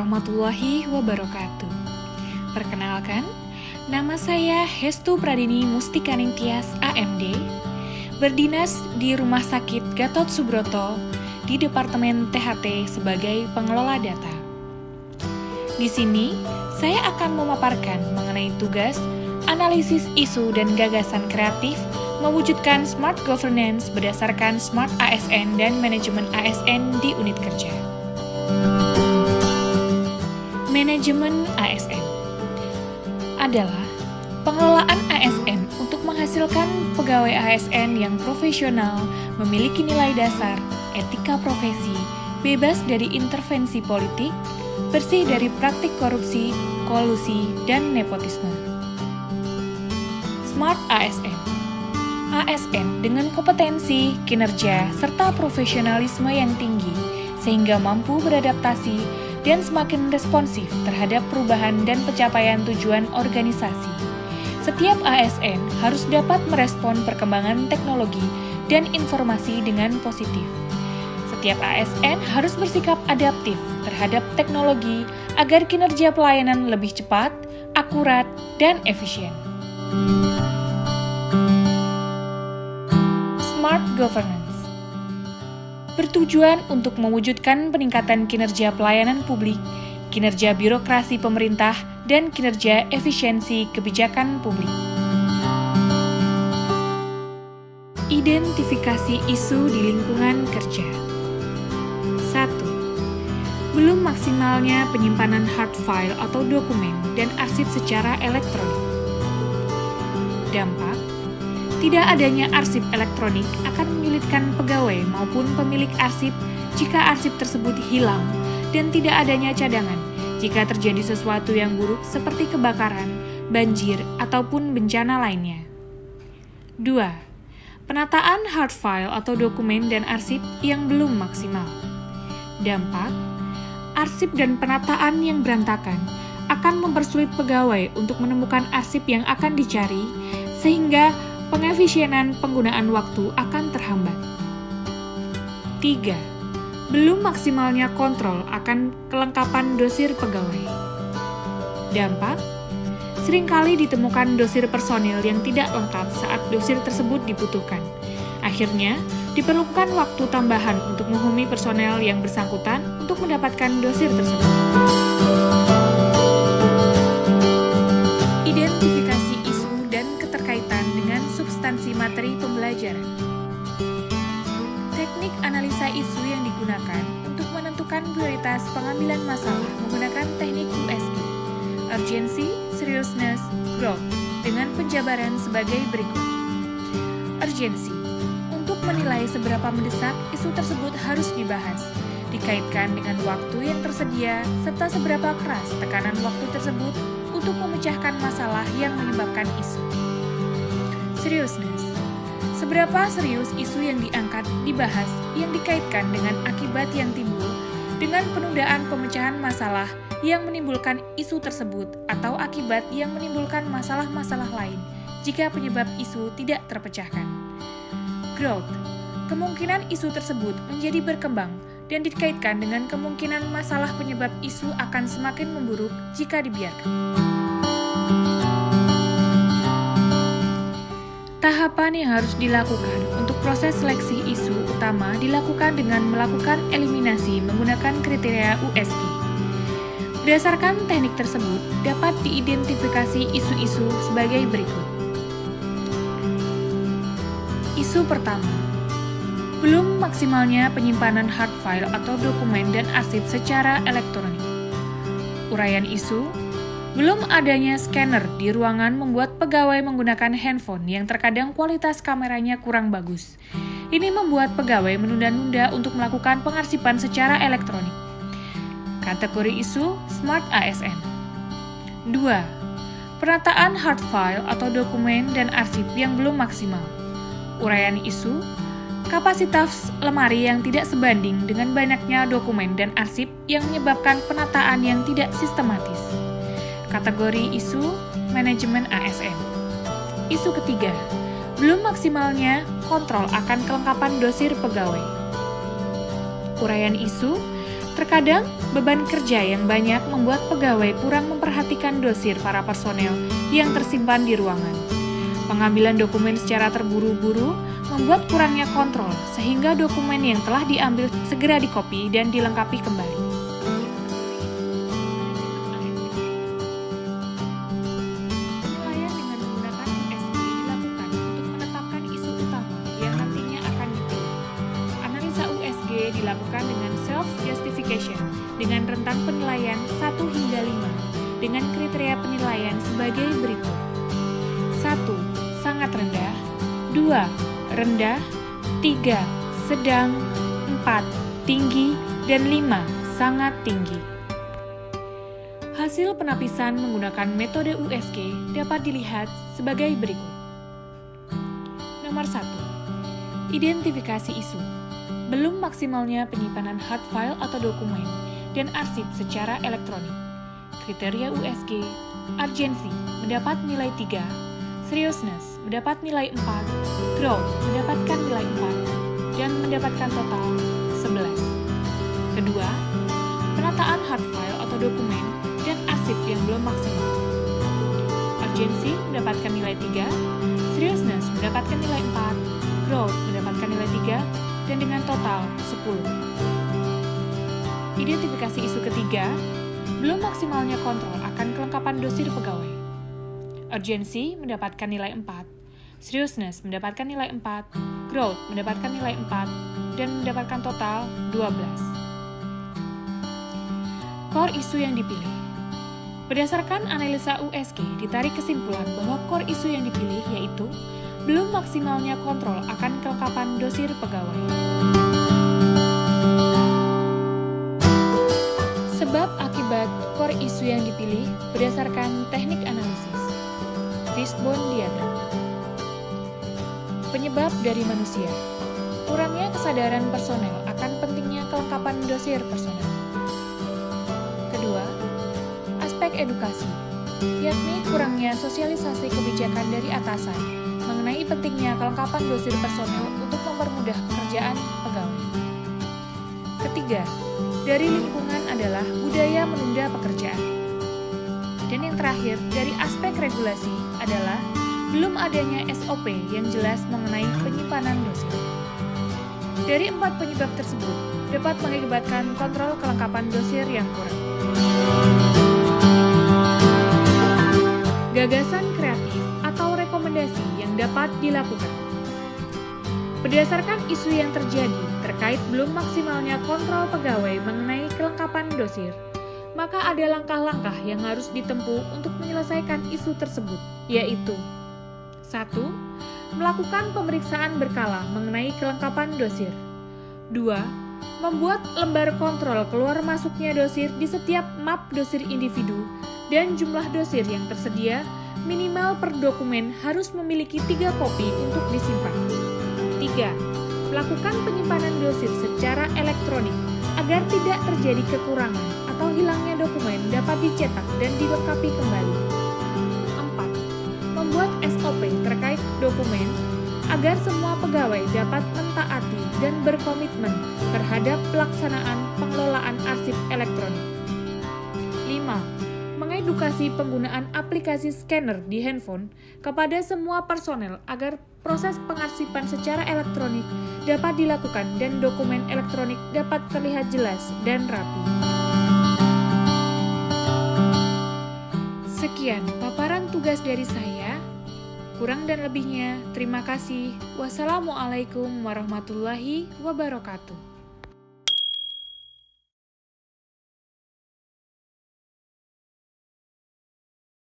warahmatullahi wabarakatuh. Perkenalkan, nama saya Hestu Pradini Mustikaning Tias, AMD, berdinas di Rumah Sakit Gatot Subroto di Departemen THT sebagai pengelola data. Di sini, saya akan memaparkan mengenai tugas, analisis isu dan gagasan kreatif mewujudkan smart governance berdasarkan smart ASN dan manajemen ASN di unit kerja. Manajemen ASN adalah pengelolaan ASN untuk menghasilkan pegawai ASN yang profesional, memiliki nilai dasar, etika profesi, bebas dari intervensi politik, bersih dari praktik korupsi, kolusi, dan nepotisme. Smart ASN. ASN dengan kompetensi, kinerja, serta profesionalisme yang tinggi, sehingga mampu beradaptasi dan semakin responsif terhadap perubahan dan pencapaian tujuan organisasi. Setiap ASN harus dapat merespon perkembangan teknologi dan informasi dengan positif. Setiap ASN harus bersikap adaptif terhadap teknologi agar kinerja pelayanan lebih cepat, akurat, dan efisien. Smart Governance bertujuan untuk mewujudkan peningkatan kinerja pelayanan publik, kinerja birokrasi pemerintah, dan kinerja efisiensi kebijakan publik. Identifikasi isu di lingkungan kerja. 1. Belum maksimalnya penyimpanan hard file atau dokumen dan arsip secara elektronik. Dampak: tidak adanya arsip elektronik akan menyulitkan pegawai maupun pemilik arsip jika arsip tersebut hilang dan tidak adanya cadangan jika terjadi sesuatu yang buruk seperti kebakaran, banjir, ataupun bencana lainnya. 2. Penataan hard file atau dokumen dan arsip yang belum maksimal. Dampak: arsip dan penataan yang berantakan akan mempersulit pegawai untuk menemukan arsip yang akan dicari, sehingga pengefisienan penggunaan waktu akan terhambat. 3. Belum maksimalnya kontrol akan kelengkapan dosir pegawai. Dampak: seringkali ditemukan dosir personil yang tidak lengkap saat dosir tersebut dibutuhkan. Akhirnya, diperlukan waktu tambahan untuk menghubungi personel yang bersangkutan untuk mendapatkan dosir tersebut. Identifikasi isu dan keterkaitan dengan substansi materi pembelajaran. Teknik analisa isu yang digunakan untuk menentukan prioritas pengambilan masalah menggunakan teknik USG, urgency, seriousness, growth, dengan penjabaran sebagai berikut. Urgency, untuk menilai seberapa mendesak isu tersebut harus dibahas, dikaitkan dengan waktu yang tersedia, serta seberapa keras tekanan waktu tersebut untuk memecahkan masalah yang menyebabkan isu. Seriousness, seberapa serius isu yang diangkat, dibahas, yang dikaitkan dengan akibat yang timbul dengan penundaan pemecahan masalah yang menimbulkan isu tersebut atau akibat yang menimbulkan masalah-masalah lain jika penyebab isu tidak terpecahkan. Growth, kemungkinan isu tersebut menjadi berkembang dan dikaitkan dengan kemungkinan masalah penyebab isu akan semakin memburuk jika dibiarkan. Tahapan yang harus dilakukan untuk proses seleksi isu utama dilakukan dengan melakukan eliminasi menggunakan kriteria USG. Berdasarkan teknik tersebut, dapat diidentifikasi isu-isu sebagai berikut. Isu pertama, belum maksimalnya penyimpanan hard file atau dokumen dan arsip secara elektronik. Uraian isu: belum adanya scanner di ruangan membuat pegawai menggunakan handphone yang terkadang kualitas kameranya kurang bagus. Ini membuat pegawai menunda-nunda untuk melakukan pengarsipan secara elektronik. Kategori isu Smart ASN. 2. Penataan hard file atau dokumen dan arsip yang belum maksimal. Uraian isu: kapasitas lemari yang tidak sebanding dengan banyaknya dokumen dan arsip yang menyebabkan penataan yang tidak sistematis. Kategori isu Manajemen ASN. Isu ketiga, belum maksimalnya kontrol akan kelengkapan dosir pegawai. Uraian isu, Terkadang, beban kerja yang banyak membuat pegawai kurang memperhatikan dosir para personel yang tersimpan di ruangan. Pengambilan dokumen secara terburu-buru membuat kurangnya kontrol, sehingga dokumen yang telah diambil segera dikopi dan dilengkapi kembali. Penilaian dengan menggunakan USG dilakukan untuk menetapkan isu utama yang nantinya akan dipilih. Analisa USG dilakukan dengan self-justification dengan rentang penilaian 1 hingga 5 dengan kriteria penilaian sebagai berikut. 1. Sangat rendah. 2. Rendah, 3. Sedang, 4. Tinggi, dan 5. Sangat tinggi. Hasil penapisan menggunakan metode USG dapat dilihat sebagai berikut. Nomor 1. Identifikasi isu. Belum maksimalnya penyimpanan hard file atau dokumen dan arsip secara elektronik. Kriteria USG, urgency mendapat nilai 3, seriousness mendapat nilai 4, growth mendapatkan nilai 4, dan mendapatkan total 11. Kedua, penataan hard file atau dokumen dan arsip yang belum maksimal. Urgency mendapatkan nilai 3, seriousness mendapatkan nilai 4, growth mendapatkan nilai 3, dan dengan total 10. Identifikasi isu ketiga, belum maksimalnya kontrol akan kelengkapan dosir pegawai. Urgency mendapatkan nilai 4, seriousness mendapatkan nilai 4, growth mendapatkan nilai 4, dan mendapatkan total 12. Core isu yang dipilih. Berdasarkan analisa USG, ditarik kesimpulan bahwa core isu yang dipilih yaitu belum maksimalnya kontrol akan kelengkapan dosir pegawai. Sebab akibat core isu yang dipilih berdasarkan teknik analisis. Fishbone diagram. Penyebab dari manusia. Kurangnya kesadaran personel akan pentingnya kelengkapan dosir personel. Kedua, aspek edukasi, yakni kurangnya sosialisasi kebijakan dari atasan mengenai pentingnya kelengkapan dosir personel untuk mempermudah pekerjaan pegawai. Ketiga, dari lingkungan adalah budaya menunda pekerjaan. Dan yang terakhir, dari aspek regulasi adalah belum adanya SOP yang jelas mengenai penyimpanan dosir. Dari 4 penyebab tersebut, dapat mengakibatkan kontrol kelengkapan dosir yang kurang. Gagasan kreatif atau rekomendasi yang dapat dilakukan. Berdasarkan isu yang terjadi terkait belum maksimalnya kontrol pegawai mengenai kelengkapan dosir, maka ada langkah-langkah yang harus ditempuh untuk menyelesaikan isu tersebut, yaitu 1. Melakukan pemeriksaan berkala mengenai kelengkapan dosir. 2. Membuat lembar kontrol keluar masuknya dosir di setiap map dosir individu dan jumlah dosir yang tersedia minimal per dokumen harus memiliki 3 kopi untuk disimpan. 3. Melakukan penyimpanan dosir secara elektronik agar tidak terjadi kekurangan atau hilangnya dokumen dapat dicetak dan dilengkapi kembali. 4. Membuat SOP terkait dokumen agar semua pegawai dapat mentaati dan berkomitmen terhadap pelaksanaan pengelolaan arsip elektronik. 5. Mengedukasi penggunaan aplikasi scanner di handphone kepada semua personel agar proses pengarsipan secara elektronik dapat dilakukan dan dokumen elektronik dapat terlihat jelas dan rapi. Sekian paparan tugas dari saya. Kurang dan lebihnya, terima kasih. Wassalamualaikum warahmatullahi wabarakatuh.